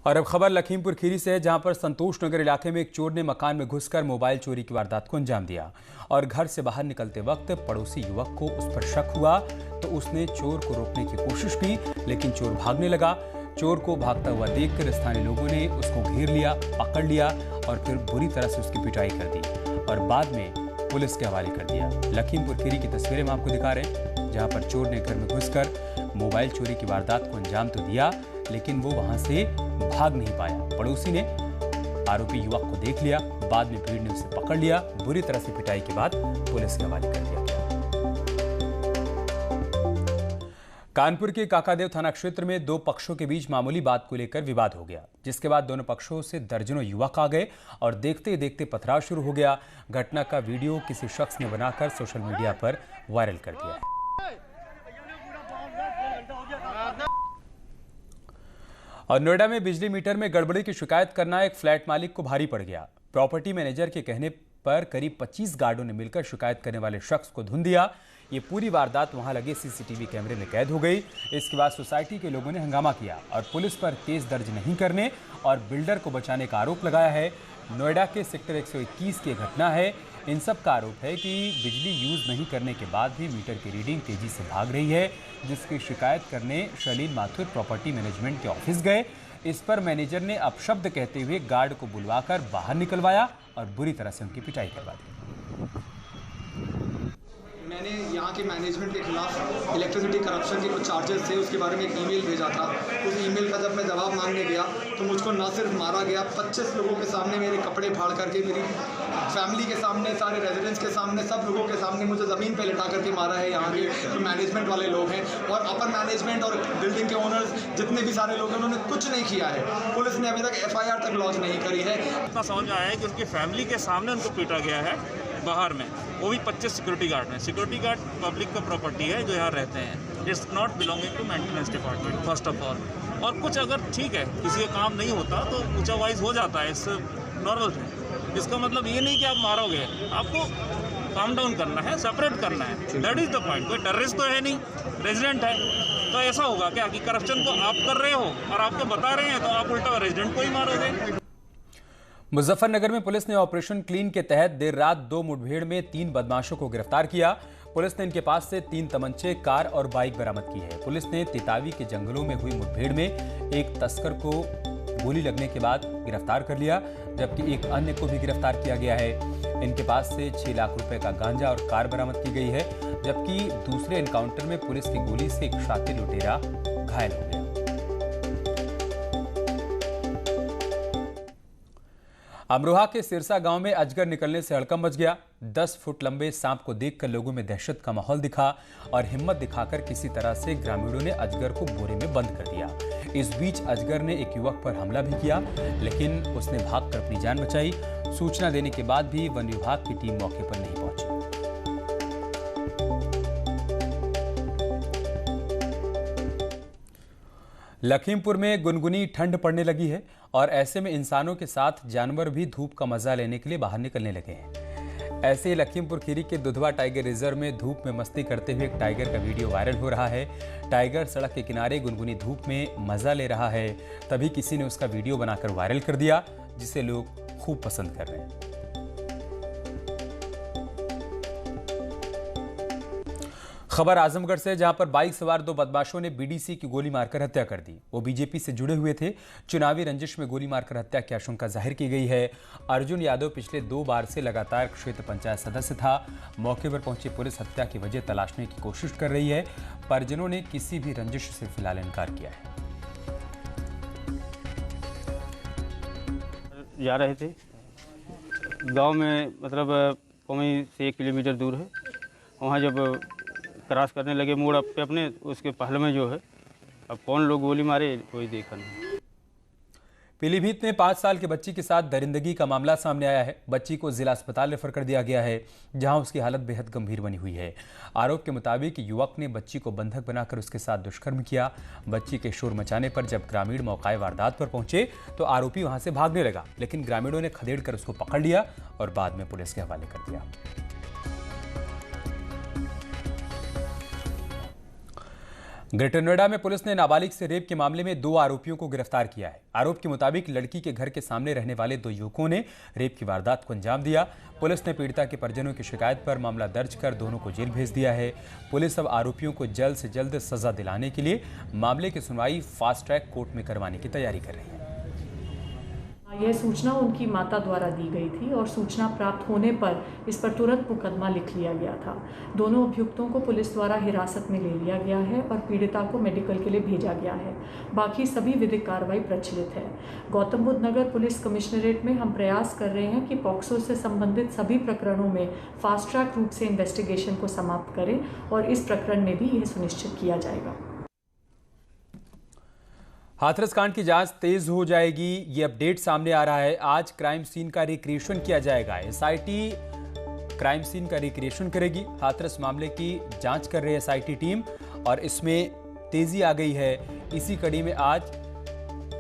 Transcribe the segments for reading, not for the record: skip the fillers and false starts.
और अब खबर लखीमपुर खीरी से है, जहां पर संतोष नगर इलाके में एक चोर ने मकान में घुसकर मोबाइल चोरी की वारदात को अंजाम दिया और घर से बाहर निकलते वक्त पड़ोसी युवक को उस पर शक हुआ तो उसने चोर को रोकने की कोशिश की, लेकिन चोर भागने लगा। चोर को भागता हुआ देखकर स्थानीय लोगों ने उसको घेर लिया, पकड़ लिया और फिर बुरी तरह से उसकी पिटाई कर दी और बाद में पुलिस के हवाले कर दिया। लखीमपुर खीरी की तस्वीरें हम आपको दिखा रहे हैं, जहां पर चोर ने घर में घुसकर मोबाइल चोरी की वारदात को अंजाम तो दिया, लेकिन वो वहां से भाग नहीं पाया। पड़ोसी ने आरोपी युवक को देख लिया, बाद में भीड़ ने उसे पकड़ लिया, बुरी तरह से पिटाई के बाद पुलिस के हवाले कर दिया गया। कानपुर के काकादेव थाना क्षेत्र में दो पक्षों के बीच मामूली बात को लेकर विवाद हो गया, जिसके बाद दोनों पक्षों से दर्जनों युवक आ गए और देखते ही देखते पथराव शुरू हो गया। घटना का वीडियो किसी शख्स ने बनाकर सोशल मीडिया पर वायरल कर दिया है। और नोएडा में बिजली मीटर में गड़बड़ी की शिकायत करना एक फ्लैट मालिक को भारी पड़ गया। प्रॉपर्टी मैनेजर के कहने पर करीब 25 गार्डों ने मिलकर शिकायत करने वाले शख्स को धुन दिया। ये पूरी वारदात वहां लगे सीसीटीवी कैमरे में कैद हो गई। इसके बाद सोसाइटी के लोगों ने हंगामा किया और पुलिस पर केस दर्ज नहीं करने और बिल्डर को बचाने का आरोप लगाया है। नोएडा के सेक्टर 121 की घटना है। इन सब का आरोप है कि बिजली यूज नहीं करने के बाद भी मीटर की रीडिंग तेजी से भाग रही है, जिसकी शिकायत करने शलील माथुर प्रॉपर्टी मैनेजमेंट के ऑफिस गए। इस पर मैनेजर ने अपशब्द कहते हुए गार्ड को बुलवाकर बाहर निकलवाया और बुरी तरह से उनकी पिटाई करवा दी। मैंने यहाँ के मैनेजमेंट के खिलाफ इलेक्ट्रिसिटी करप्शन के कुछ चार्जेस थे, उसके बारे में एक ईमेल भेजा था। उस ईमेल का जब मैं जवाब मांगने गया तो मुझको न सिर्फ मारा गया, 25 लोगों के सामने मेरे कपड़े फाड़ करके, मेरी फैमिली के सामने, सारे रेजिडेंट्स के सामने, सब लोगों के सामने मुझे ज़मीन पे लिटा करके मारा है। यहाँ के जो मैनेजमेंट वाले लोग हैं और अपर मैनेजमेंट और बिल्डिंग के ओनर्स, जितने भी सारे लोग हैं, उन्होंने कुछ नहीं किया है। पुलिस ने अभी तक FIR तक लॉन्च नहीं करी है। इतना समझ में आया है कि उनकी फैमिली के सामने उनको पीटा गया है बाहर में, वो भी 25 सिक्योरिटी गार्ड में। सिक्योरिटी गार्ड पब्लिक का प्रॉपर्टी है जो यहाँ रहते हैं। It's not belonging to maintenance department first of all. और कुछ अगर ठीक है किसी का काम नहीं होता तो ऊंचा वाइज हो जाता है, इस नॉर्मल है। इसका मतलब ये नहीं कि आप मारोगे, आपको काम डाउन करना है, सेपरेट करना है। That is the point. कोई टेररिस्ट तो है नहीं, रेजिडेंट है। तो ऐसा होगा क्या कि करप्शन को आप कर रहे हो और आपको बता रहे हैं तो आप उल्टा रेजिडेंट को ही मारोगे। मुजफ्फरनगर में पुलिस ने ऑपरेशन क्लीन के तहत देर रात 2 मुठभेड़ में 3 बदमाशों को गिरफ्तार किया। पुलिस ने इनके पास से 3 तमंचे, कार और बाइक बरामद की है। पुलिस ने तितावी के जंगलों में हुई मुठभेड़ में एक तस्कर को गोली लगने के बाद गिरफ्तार कर लिया, जबकि एक अन्य को भी गिरफ्तार किया गया है। इनके पास से 6 लाख रुपए का गांजा और कार बरामद की गई है, जबकि दूसरे एनकाउंटर में पुलिस की गोली से एक शातिर लुटेरा घायल हो गया। अमरोहा के सिरसा गांव में अजगर निकलने से हड़कंप मच गया। 10 फुट लंबे सांप को देखकर लोगों में दहशत का माहौल दिखा और हिम्मत दिखाकर किसी तरह से ग्रामीणों ने अजगर को बोरे में बंद कर दिया। इस बीच अजगर ने एक युवक पर हमला भी किया, लेकिन उसने भागकर अपनी जान बचाई। सूचना देने के बाद भी वन विभाग की टीम मौके पर नहीं पहुंची। लखीमपुर में गुनगुनी ठंड पड़ने लगी है और ऐसे में इंसानों के साथ जानवर भी धूप का मजा लेने के लिए बाहर निकलने लगे हैं। ऐसे ही लखीमपुर खीरी के दुधवा टाइगर रिजर्व में धूप में मस्ती करते हुए एक टाइगर का वीडियो वायरल हो रहा है। टाइगर सड़क के किनारे गुनगुनी धूप में मजा ले रहा है, तभी किसी ने उसका वीडियो बनाकर वायरल कर दिया, जिसे लोग खूब पसंद कर रहे हैं। खबर आजमगढ़ से, जहां पर बाइक सवार 2 बदमाशों ने BDC की गोली मारकर हत्या कर दी। वो बीजेपी से जुड़े हुए थे। चुनावी रंजिश में गोली मारकर हत्या की आशंका जाहिर की गई है। अर्जुन यादव पिछले 2 बार से लगातार क्षेत्र पंचायत सदस्य था। मौके पर पहुंची पुलिस हत्या की वजह तलाशने की कोशिश कर रही है। परिजनों ने किसी भी रंजिश से फिलहाल इनकार किया है। जा रहे थे गांव में, मतलब वहीं से 1 किलोमीटर दूर है। वहाँ जब क्रॉस करने लगे मोड़ पे अपने, उसके पहले में जो है, अब कौन लोग गोली मारे कोई देखा नहीं। पीलीभीत में 5 साल के बच्ची के साथ दरिंदगी का मामला सामने आया है। बच्ची को जिला अस्पताल रेफर कर दिया गया है, जहां उसकी हालत बेहद गंभीर बनी हुई है। आरोप के मुताबिक युवक ने बच्ची को बंधक बनाकर उसके साथ दुष्कर्म किया। बच्ची के शोर मचाने पर जब ग्रामीण मौके वारदात पर पहुंचे तो आरोपी वहां से भागने लगा, लेकिन ग्रामीणों ने खदेड़कर उसको पकड़ लिया और बाद में पुलिस के हवाले कर दिया। ग्रेटर नोएडा में पुलिस ने नाबालिग से रेप के मामले में 2 आरोपियों को गिरफ्तार किया है। आरोप के मुताबिक लड़की के घर के सामने रहने वाले 2 युवकों ने रेप की वारदात को अंजाम दिया। पुलिस ने पीड़िता के परिजनों की शिकायत पर मामला दर्ज कर दोनों को जेल भेज दिया है। पुलिस अब आरोपियों को जल्द से जल्द सजा दिलाने के लिए मामले की सुनवाई फास्ट ट्रैक कोर्ट में करवाने की तैयारी कर रही है। यह सूचना उनकी माता द्वारा दी गई थी और सूचना प्राप्त होने पर इस पर तुरंत मुकदमा लिख लिया गया था। दोनों अभियुक्तों को पुलिस द्वारा हिरासत में ले लिया गया है और पीड़िता को मेडिकल के लिए भेजा गया है। बाकी सभी विधिक कार्रवाई प्रचलित है। गौतम बुद्ध नगर पुलिस कमिश्नरेट में हम प्रयास कर रहे हैं कि पॉक्सो से संबंधित सभी प्रकरणों में फास्ट ट्रैक रूप से इन्वेस्टिगेशन को समाप्त करें और इस प्रकरण में भी यह सुनिश्चित किया जाएगा। हाथरस कांड की जांच तेज हो जाएगी, ये अपडेट सामने आ रहा है। आज क्राइम सीन का रिक्रिएशन किया जाएगा। एसआईटी क्राइम सीन का रिक्रिएशन करेगी। हाथरस मामले की जांच कर रही है एसआईटी टीम और इसमें तेजी आ गई है। इसी कड़ी में आज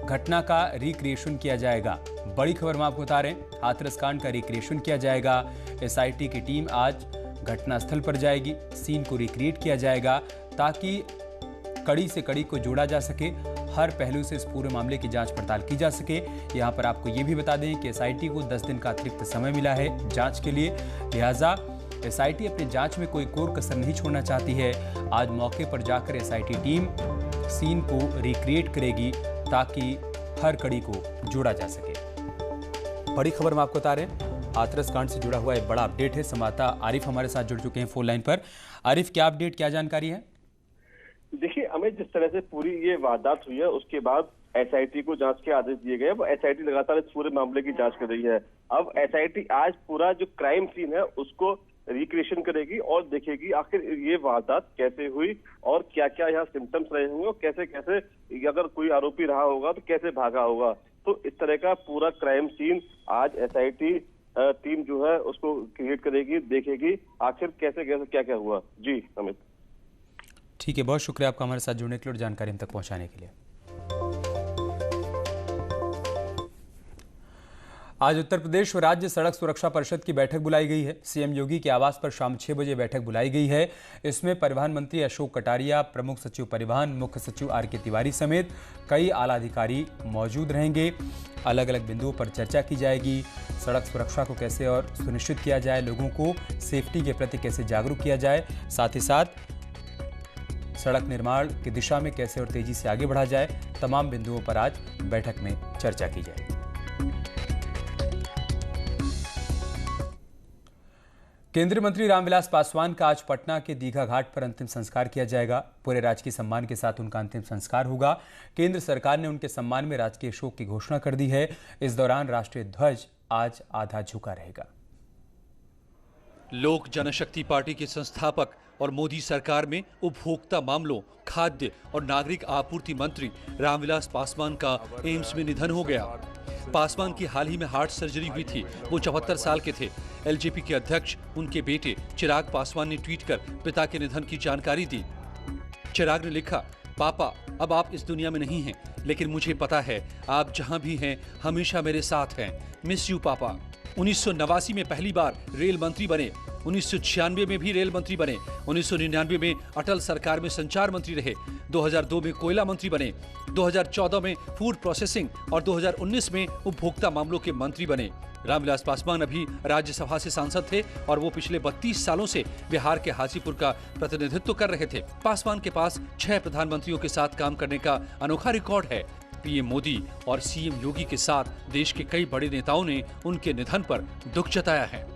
घटना का रिक्रिएशन किया जाएगा। बड़ी खबर हम आपको बता रहे हैं, हाथरस कांड का रिक्रिएशन किया जाएगा। एसआईटी की टीम आज घटनास्थल पर जाएगी, सीन को रिक्रिएट किया जाएगा ताकि कड़ी से कड़ी को जोड़ा जा सके, हर पहलू से इस पूरे मामले की जांच पड़ताल की जा सके। यहां पर आपको ये भी बता दें कि एसआईटी को 10 दिन का अतिरिक्त समय मिला है जांच के लिए, लिहाजा एसआईटी अपनी जांच में कोई कोर कसर नहीं छोड़ना चाहती है। आज मौके पर जाकर एसआईटी टीम सीन को रिक्रिएट करेगी ताकि हर कड़ी को जोड़ा जा सके। बड़ी खबर हम आपको बता रहे हैं, हाथरस कांड से जुड़ा हुआ एक बड़ा अपडेट है। संवाददाता आरिफ हमारे साथ जुड़ चुके हैं फोन लाइन पर। आरिफ, क्या अपडेट, क्या जानकारी है? देखिए अमित, जिस तरह से पूरी ये वारदात हुई है उसके बाद एसआईटी को जांच के आदेश दिए गए। अब एसआईटी लगातार इस पूरे मामले की जांच कर रही है। अब एसआईटी आज पूरा जो क्राइम सीन है उसको रिक्रिएशन करेगी और देखेगी आखिर ये वारदात कैसे हुई और क्या क्या यहाँ सिम्टम्स रहे होंगे और कैसे कैसे अगर कोई आरोपी रहा होगा तो कैसे भागा होगा। तो इस तरह का पूरा क्राइम सीन आज एसआईटी टीम जो है उसको क्रिएट करेगी, देखेगी आखिर कैसे कैसे क्या क्या हुआ। जी अमित, ठीक है, बहुत शुक्रिया आपका हमारे साथ जुड़ने के लिए और जानकारी हम तक पहुंचाने के लिए। आज उत्तर प्रदेश राज्य सड़क सुरक्षा परिषद की बैठक बुलाई गई है। सीएम योगी के आवास पर शाम 6 बजे बैठक बुलाई गई है। इसमें परिवहन मंत्री अशोक कटारिया, प्रमुख सचिव परिवहन, मुख्य सचिव आर.के. तिवारी समेत कई आला अधिकारी मौजूद रहेंगे। अलग अलग बिंदुओं पर चर्चा की जाएगी। सड़क सुरक्षा को कैसे और सुनिश्चित किया जाए, लोगों को सेफ्टी के प्रति कैसे जागरूक किया जाए, साथ ही साथ सड़क निर्माण की दिशा में कैसे और तेजी से आगे बढ़ा जाए, तमाम बिंदुओं पर आज बैठक में चर्चा की जाएगी। केंद्रीय मंत्री रामविलास पासवान का आज पटना के दीघा घाट पर अंतिम संस्कार किया जाएगा। पूरे राजकीय सम्मान के साथ उनका अंतिम संस्कार होगा। केंद्र सरकार ने उनके सम्मान में राजकीय शोक की घोषणा कर दी है। इस दौरान राष्ट्रीय ध्वज आज आधा झुका रहेगा। लोक जनशक्ति पार्टी के संस्थापक और मोदी सरकार में उपभोक्ता मामलों, खाद्य और नागरिक आपूर्ति मंत्री रामविलास पासवान का एम्स में निधन हो गया। पासवान की हाल ही में हार्ट सर्जरी हुई थी। वो 74 साल के थे। एलजेपी के अध्यक्ष उनके बेटे चिराग पासवान ने ट्वीट कर पिता के निधन की जानकारी दी। चिराग ने लिखा, पापा अब आप इस दुनिया में नहीं हैं, लेकिन मुझे पता है आप जहां भी हैं हमेशा मेरे साथ हैं। मिस यू पापा। 1989 में पहली बार रेल मंत्री बने, 1996 में भी रेल मंत्री बने, 1999 में अटल सरकार में संचार मंत्री रहे, 2002 में कोयला मंत्री बने, 2014 में फूड प्रोसेसिंग और 2019 में उपभोक्ता मामलों के मंत्री बने। रामविलास पासवान अभी राज्यसभा से सांसद थे और वो पिछले 32 सालों से बिहार के हाजीपुर का प्रतिनिधित्व कर रहे थे। पासवान के पास 6 प्रधानमंत्रियों के साथ काम करने का अनोखा रिकॉर्ड है। पीएम मोदी और सीएम योगी के साथ देश के कई बड़े नेताओं ने उनके निधन पर दुख जताया है।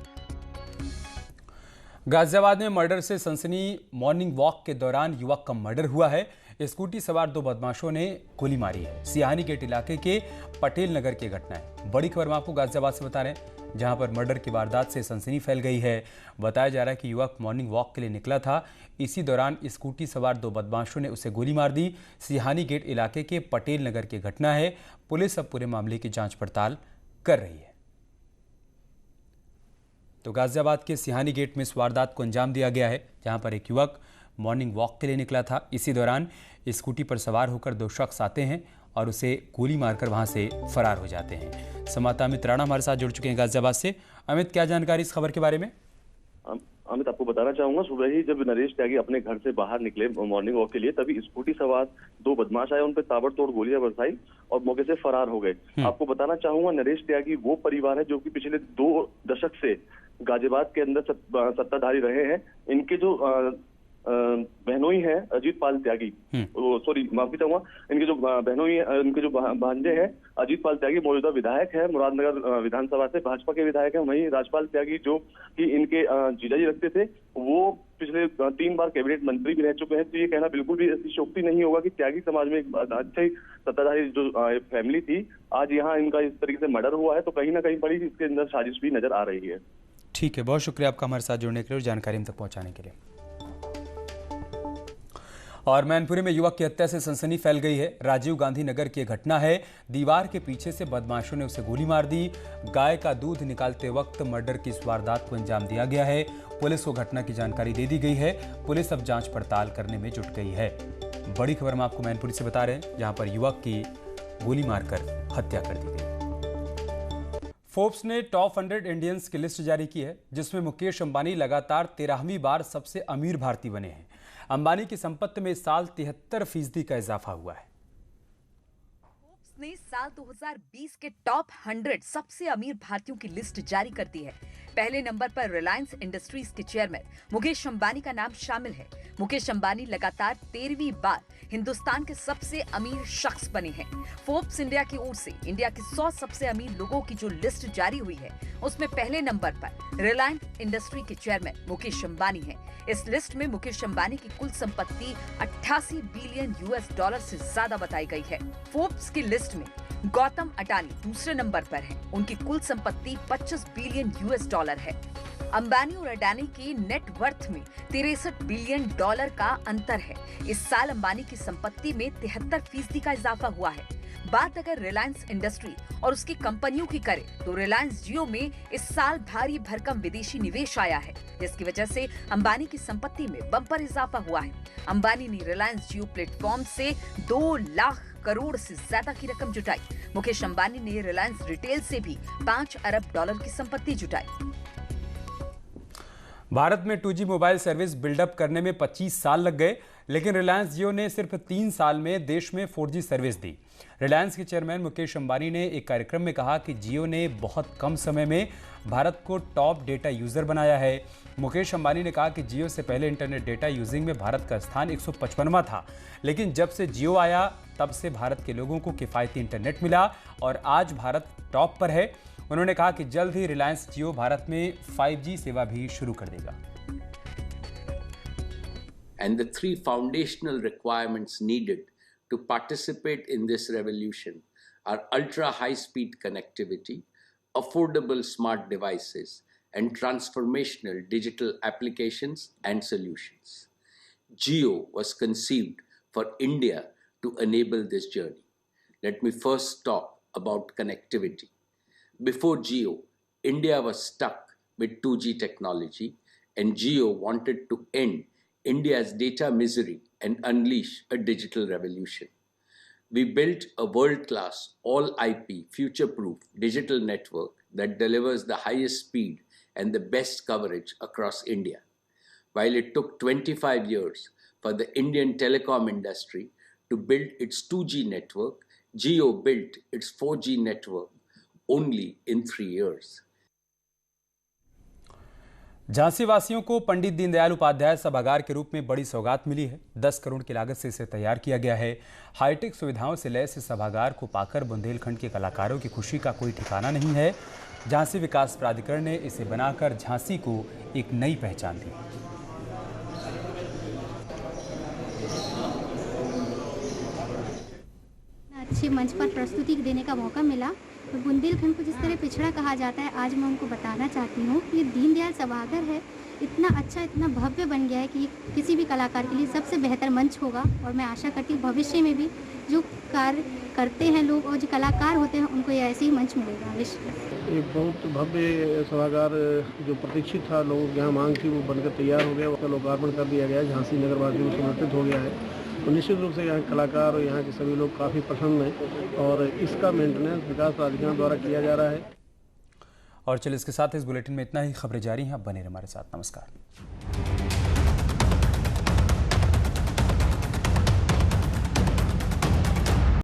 गाजियाबाद में मर्डर से सनसनी। मॉर्निंग वॉक के दौरान युवक का मर्डर हुआ है। स्कूटी सवार 2 बदमाशों ने गोली मारी है। सियानी गेट इलाके के पटेल नगर की घटना है। बड़ी खबर हम आपको गाजियाबाद से बता रहे हैं, जहां पर मर्डर की वारदात से सनसनी फैल गई है। बताया जा रहा है कि युवक मॉर्निंग वॉक के लिए निकला था। इसी दौरान स्कूटी सवार 2 बदमाशों ने उसे गोली मार दी। सियानी गेट इलाके के पटेल नगर की घटना है। पुलिस अब पूरे मामले की जांच पड़ताल कर रही है। तो गाजियाबाद के सिहानी गेट में इस वारदात को अंजाम दिया गया है, जहां पर एक युवक मॉर्निंग वॉक के लिए निकला था। इसी दौरान स्कूटी पर सवार होकर 2 शख्स आते हैं और उसे गोली मारकर वहां से फरार हो जाते हैं। संवाददाता अमित राणा हमारे साथ जुड़ चुके हैं गाजियाबाद से। अमित, क्या जानकारी इस खबर के बारे में? अमित, आपको बताना चाहूंगा, सुबह ही जब नरेश त्यागी अपने घर से बाहर निकले मॉर्निंग वॉक के लिए, तभी स्कूटी सवार 2 बदमाश आए, उन पर ताबड़तोड़ गोलियां बरसाई और मौके से फरार हो गए। आपको बताना चाहूंगा, नरेश त्यागी वो परिवार है जो कि पिछले 2 दशक से गाजियाबाद के अंदर सत्ताधारी रहे हैं। इनके जो बहनोई है अजीत पाल त्यागी, सॉरी माफी चाहूंगा, इनके जो बहनोई इनके जो भांजे हैं अजीत पाल त्यागी मौजूदा विधायक है मुरादनगर विधानसभा से, भाजपा के विधायक हैं। वहीं राजपाल त्यागी जो कि इनके जीजाजी लगते थे, वो पिछले 3 बार कैबिनेट मंत्री भी रह चुके हैं। तो ये कहना बिल्कुल भी ऐसी शोक्ति नहीं होगा कि त्यागी समाज में एक अच्छी सत्ताधारी जो फैमिली थी, आज यहाँ इनका इस तरीके से मर्डर हुआ है, तो कहीं ना कहीं बड़ी इसके अंदर साजिश भी नजर आ रही है। ठीक है, बहुत शुक्रिया आपका हमारे साथ जुड़ने के लिए और जानकारी हम तक पहुंचाने के लिए। और मैनपुरी में युवक की हत्या से सनसनी फैल गई है। राजीव गांधी नगर की घटना है। दीवार के पीछे से बदमाशों ने उसे गोली मार दी। गाय का दूध निकालते वक्त मर्डर की इस वारदात को अंजाम दिया गया है। पुलिस को घटना की जानकारी दे दी गई है। पुलिस अब जांच पड़ताल करने में जुट गई है। बड़ी खबर हम आपको मैनपुरी से बता रहे हैं, जहां पर युवक की गोली मारकर हत्या कर दी गई। फोर्ब्स ने टॉप 100 इंडियंस की लिस्ट जारी की है, जिसमें मुकेश अंबानी लगातार 13वीं बार सबसे अमीर भारतीय बने हैं। अंबानी की संपत्ति में इस साल 73% का इजाफा हुआ है। फोर्ब्स ने साल 2020 के टॉप 100 सबसे अमीर भारतीयों की लिस्ट जारी कर दी है। पहले नंबर पर रिलायंस इंडस्ट्रीज के चेयरमैन मुकेश अंबानी का नाम शामिल है। मुकेश अंबानी लगातार 13वीं बार हिंदुस्तान के सबसे अमीर शख्स बने हैं। फोर्ब्स इंडिया की ओर से इंडिया के 100 सबसे अमीर लोगों की जो लिस्ट जारी हुई है, उसमें पहले नंबर पर रिलायंस इंडस्ट्री के चेयरमैन मुकेश अंबानी हैं। इस लिस्ट में मुकेश अंबानी की कुल संपत्ति 88 बिलियन US$ से ज्यादा बताई गई है। फोर्ब्स की लिस्ट में गौतम अडानी दूसरे नंबर पर हैं। उनकी कुल संपत्ति 25 बिलियन US$ है। अंबानी और अडानी की नेटवर्थ में 63 बिलियन डॉलर का अंतर है। इस साल अंबानी की संपत्ति में 73% का इजाफा हुआ है। बात अगर रिलायंस इंडस्ट्री और उसकी कंपनियों की करें, तो रिलायंस जियो में इस साल भारी भरकम विदेशी निवेश आया है, जिसकी वजह से अंबानी की संपत्ति में बम्पर इजाफा हुआ है। अंबानी ने रिलायंस जियो प्लेटफॉर्म से 2 लाख करोड़ से ज्यादा की रकम जुटाई। मुकेश अंबानी ने रिलायंस रिटेल से भी 5 अरब डॉलर की संपत्ति जुटाई। भारत में 2G मोबाइल सर्विस बिल्डअप करने में 25 साल लग गए, लेकिन रिलायंस जियो ने सिर्फ 3 साल में देश में 4G सर्विस दी। रिलायंस के चेयरमैन मुकेश अंबानी ने एक कार्यक्रम में कहा कि जियो ने बहुत कम समय में भारत को टॉप डेटा यूजर बनाया है। मुकेश अंबानी ने कहा कि जियो से पहले इंटरनेट डेटा यूजिंग में भारत का स्थान 155वां था, लेकिन जब से जियो आया तब से भारत के लोगों को किफ़ायती इंटरनेट मिला और आज भारत टॉप पर है। उन्होंने कहा कि जल्द ही रिलायंस जियो भारत में 5G सेवा भी शुरू कर देगा। And the 3 foundational requirements needed to participate in this revolution are ultra high-speed connectivity, affordable smart devices, and transformational digital applications and solutions. Jio was conceived for India to enable this journey. Let me first talk about connectivity. Before Jio, India was stuck with 2G technology, and Jio wanted to end India's data misery and unleash a digital revolution. We built a world-class, all-IP, future-proof digital network that delivers the highest speed and the best coverage across India. While it took 25 years for the Indian telecom industry to build its 2G network, Jio built its 4G network only in 3 years. Jhansi वासियों को पंडित दीनदयाल उपाध्याय सभागार के रूप में बड़ी सौगात मिली है। 10 करोड़ की लागत से इसे तैयार किया गया है। हाईटेक सुविधाओं से लैस इस सभागार को पाकर बुंदेलखंड के कलाकारों की खुशी का कोई ठिकाना नहीं है। झांसी विकास प्राधिकरण ने इसे बनाकर झांसी को एक नई पहचान दी। अच्छे मंच पर प्रस्तुति देने का मौका मिला। तो बुंदेलखंड को जिस तरह पिछड़ा कहा जाता है, आज मैं उनको बताना चाहती हूँ कि दीनदयाल सभागार है, इतना अच्छा, इतना भव्य बन गया है कि किसी भी कलाकार के लिए सबसे बेहतर मंच होगा। और मैं आशा करती हूँ भविष्य में भी जो कार्य करते हैं लोग और जो कलाकार होते हैं, उनको ये ऐसे ही मंच मिलेगा। एक बहुत भव्य सभागार जो प्रतीक्षित था, लोगों की यहाँ मांग थी, वो बनकर तैयार हो गया। उसका लोकार्पण कर दिया गया है। झांसी नगर वासियों को समर्पित हो गया है। तो निश्चित रूप से यहाँ कलाकार और यहाँ के सभी लोग काफ़ी प्रसन्न हैं और इसका मेंटेनेंस विकास प्राधिकरण द्वारा किया जा रहा है। और चलिए इसके साथ इस बुलेटिन में इतना ही। खबरें जारी हैं, आप बने रहिए हमारे साथ। नमस्कार।